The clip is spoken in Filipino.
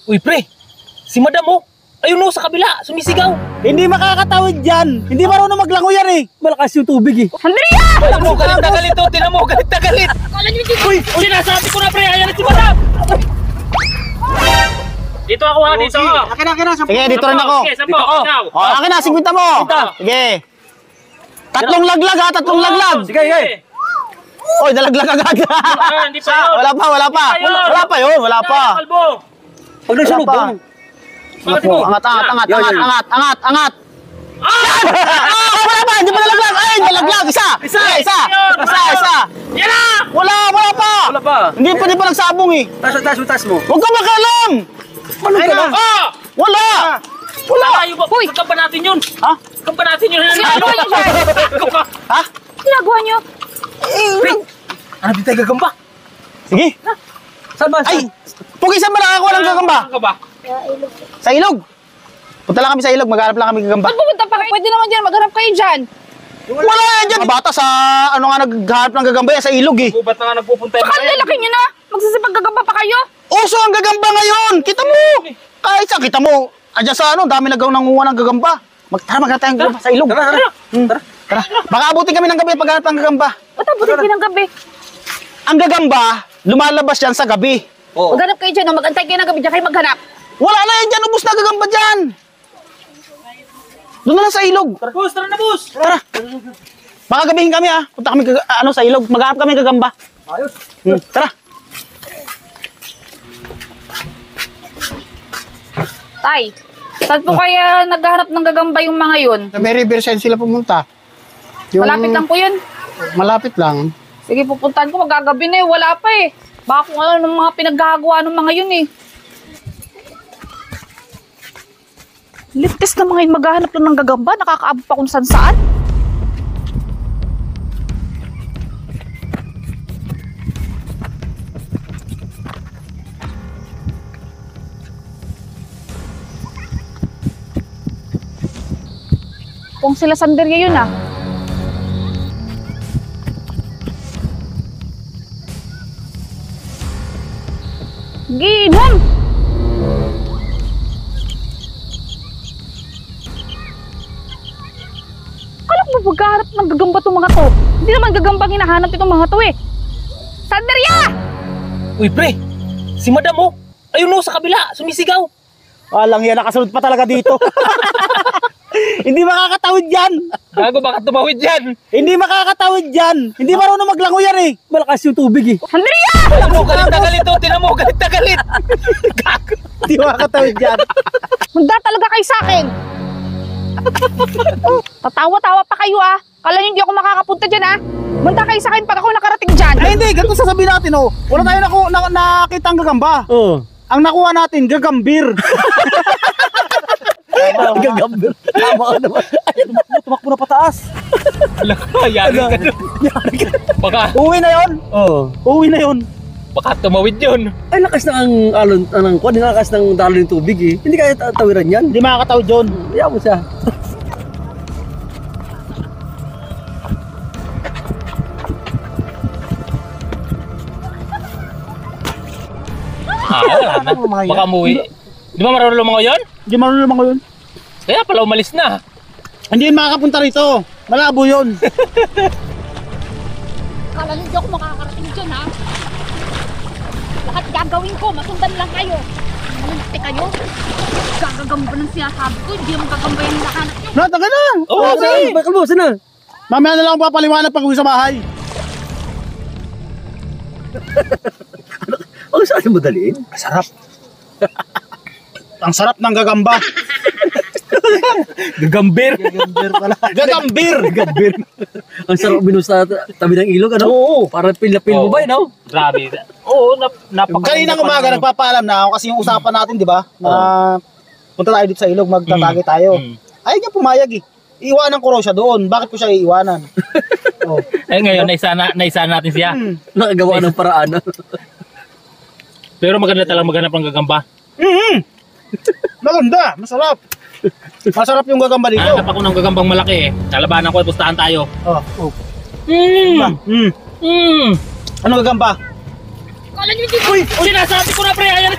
Uy, pre! Si madam mo! Ayun o, sa kabila! Sumisigaw! Hindi makakatawid dyan! Hindi marunong maglango yan eh! Malakas yung tubig eh! Andrea! Alam mo, galit na galit o! Tinan mo, galit na galit! Akala niyo dito! Uy! Sinasabi ko na, pre! Ayan si madam! Dito ako ha, dito ako! Akin na! Sige, dito rin ako! Sige, sampo! Ikaw! Akin na, 50 mo! Sige! Tatlong laglag ha! Tatlong laglag! Sige, sige! Oy, dalaglag agad! Hindi pa yun! Wala pa! Wala pa yun! Wala pa! Kalbo! Pag nasunog ba? Angat! Angat! Wala pa! Hindi pa nalaglag! Ay, nalaglag! Isa! Yan na! Wala pa! Wala pa! Hindi pa nagsabong eh! Taas mo. Huwag ka makalam! Ano ka lang? Wala! Ayaw ba? Uy! Kampa natin yun! Ha? Kampa natin yun! Ginagawa niyo siya! Ha? Ginagawa niyo? Ano di tayo gagamba? Sige! Saan ba? Ay! Pugisan ba nakakakuha ng gagamba? Saan ka ba? Sa ilog! Punta lang kami sa ilog, maghanap lang kami gagamba. Ba't pupunta pa kayo? Pwede naman dyan, maghanap kayo dyan. Wala yan dyan! Bata sa ano nga naghanap ng gagamba yan sa ilog eh. Ba't na nga nagpupunta yung Baka lalaki niyo na! Magsasipag-gagamba pa kayo! Uso ang gagamba ngayon! Kita mo! Kahit saan, kita mo! Andiyan sa ano, dami nagaw nanguha ng gagamba. Tara, maghanap tayong gagamba sa ilog. Tara. Baka abutin kami ng gabi paghanap ng gagamba. Ba't abutin kayo ng gabi? Ang gagamba, lumalabas yan sa gabi. Maghanap kayo dyan, magantay kayo ng gabi dyan kayo maghanap. Wala na yan dyan, ubus na gagamba dyan. Doon na lang sa ilog. Bus, tara na bus! Tara. Baka gabihin kami ha. Punta kami sa ilog, maghanap kami gagamba. Ayos. Tara. Tay, saan po kaya naghahanap ng gagamba yung mga yun? Sa Mary Bersen sila pumunta. Malapit lang po yun. Malapit lang. Sige, pupuntahan ko, magagabi na eh. Wala pa eh. Baka kung ano ng mga pinaggagawa ng mga yun eh. Ligtas na mga yun maghahanap lang ng gagamba. Nakakaabot pa kung saan. Kung sila Sanderia yun ah. Ginom! Kala ko ba maghahanap ng gagamba itong mga to? Hindi naman gagambang hinahanap itong mga to eh. Sanderia! Uy, pre! Si madam mo! Ayun o, sa kabila! Sumisigaw! Walang yan, nakasunod pa talaga dito. Hindi makakatawid yan. Gago, bakit tumawid yan? Hindi makakatawid yan. Hindi marunong maglango yan eh. Malakas yung tubig eh. Sanderia! Alam mo, galit na galit o! Tinan mo, galit na galit! Gago! Hindi makakatawid yan. Manda talaga kayo sa akin. Tatawa-tawa pa kayo ah. Kala niyo hindi ako makakapunta dyan ah. Manda kayo sa akin pag ako nakarating dyan. Ay hindi, ganito sasabihin natin oh. Wala tayo nakita ang gagamba. Oo. Ang nakuha natin, gagambir. Gagambir. Tama ka naman. Tumakbo na pataas. Alam ko, yari ka doon. Baka, Uwi na yon. Oo. Uwi na yon. baka tumawid yun. Ay, lakas na ang alon, anong kwan, lakas ng dalo ng tubig eh. Hindi kaya tawiran yan. Hindi makakatawid yun. Kaya mo siya. Wala na. Baka umuwi. Di ba marunong lumangoy yun? Hindi marunong naman ko yun. Kaya pala umalis na. Hindi yun makakapunta rito. Malabo yun. Kala niyo hindi ako makakarating dyan ha. Lahat gagawin ko, masundan lang kayo. Munti kayo. Gagagamba ng sinasabi ko, hindi naman gagamba yung lahat nyo. Nataga na. Oo, sige. Kalbo, sana. Mamaya na lang ako papaliwanag pag uwi sa bahay. Ang saan mo daliin? Sarap. Ang sarap ng gagamba. Gagambir. Gagambir pala. Gagambir. Gagambir. Ang sarap binus sa tabi ng ilog, ano? Oo. Para pil-pil mo ba, no? Grabe. Oo, napaka. Kaninang umaga nagpapaalam na ako kasi yung usapan natin, di ba? Na punta tayo dito sa ilog, magtatagi tayo. Ayaw niya pumayag eh. Iiwanan ko raw siya doon. Bakit ko siya iiwanan? Oh. Eh ngayon, naisa natin siya. Nakagawa ng paraan. Pero maganda talaga maghanap ng gagamba. Maganda, masarap. Masarap yung gagamba dito. Hanap ako ng gagambang malaki eh. Kalabanan ko, pustahan tayo. Oh. Mmm. Ano gagamba? Kala niyo hindi Uy! Sinasabi ko na pre, ayan